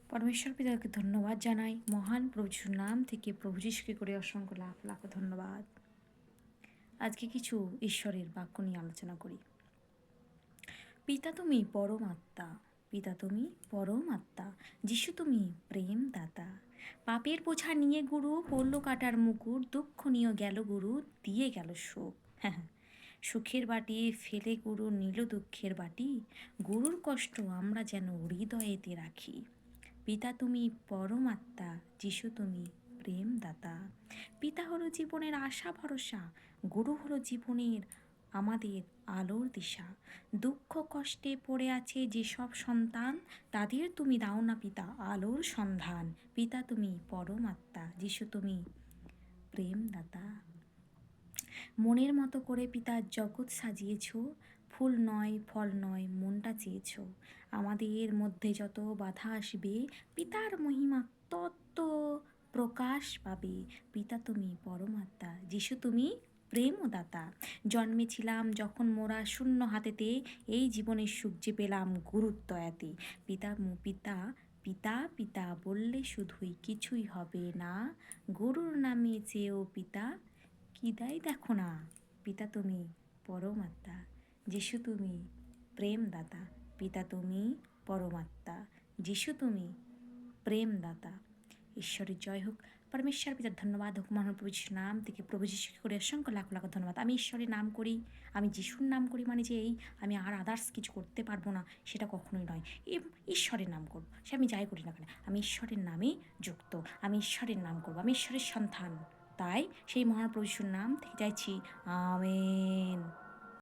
পরমেশ্বর পিতাকে ধন্যবাদ জানাই। মহান প্রভু যিশুর নাম থেকে প্রভু যিশুকে করে অসংখ্য লাখ লাখ ধন্যবাদ। আজকে কিছু ঈশ্বরের বাক্য নিয়ে আলোচনা করি। পিতা তুমি পরম আত্মা, পিতা তুমি পরম আত্মা, যিশু তুমি প্রেম দাতা। পাপের বোঝা নিয়ে গুরু পড়ল কাটার মুকুট, দুঃখ নিয়ে গেল গুরু, দিয়ে গেল সুখ। হ্যাঁ, সুখের বাটি ফেলে গুরু নিল দুঃখের বাটি, গুরুর কষ্ট আমরা যেন হৃদয়েতে রাখি। পিতা তুমি পরম আত্মা, যিশু তুমি প্রেম দাতা। পিতা হলো জীবনের আশা ভরসা, গুরু হলো জীবনের আমাদের আলোর দিশা। দুঃখ কষ্টে পড়ে আছে যেসব সন্তান, তাদের তুমি দাও না পিতা আলোর সন্ধান। পিতা তুমি পরম আত্মা, যিশু তুমি প্রেম দাতা। মনের মতো করে পিতার জগৎ সাজিয়েছ, ফুল নয় ফল নয় মনটা চেয়েছ। আমাদের মধ্যে যত বাধা আসবে, পিতার মহিমা তত্ত্ব প্রকাশ পাবে। পিতা তুমি পরমাত্মা, যিশু তুমি প্রেমদাতা। জন্মেছিলাম যখন মোরা শূন্য হাতেতে, এই জীবনের সুখ যে পেলাম গুরুত্ব এতে। পিতা পিতা পিতা পিতা বললে শুধুই কিছুই হবে না, গরুর নামে চেয়েও পিতা কি দেয় দেখো না। পিতা তুমি পরমাত্মা, যিশু তুমি প্রেমদাতা। পিতা তুমি পরমাত্মা, যিশু তুমি প্রেমদাতা। ঈশ্বরের জয় হোক। পরমেশ্বর পিতার ধন্যবাদ হোক। মহান প্রভু যিশুর নাম থেকে প্রভু যিশুকে করে অসংখ্য লাখ লাখ ধন্যবাদ। আমি ঈশ্বরের নাম করি, আমি যিশুর নাম করি, মানে যে এই আমি আর আদার্স কিছু করতে পারবো না সেটা কখনোই নয়। ঈশ্বরের নাম করবো, সে আমি যাই করি না কেন, আমি ঈশ্বরের নামে যুক্ত, আমি ঈশ্বরের নাম করবো, আমি ঈশ্বরের সন্তান। তাই সেই মহান প্রভু যিশুর নাম থেকে চাইছি, আমেন।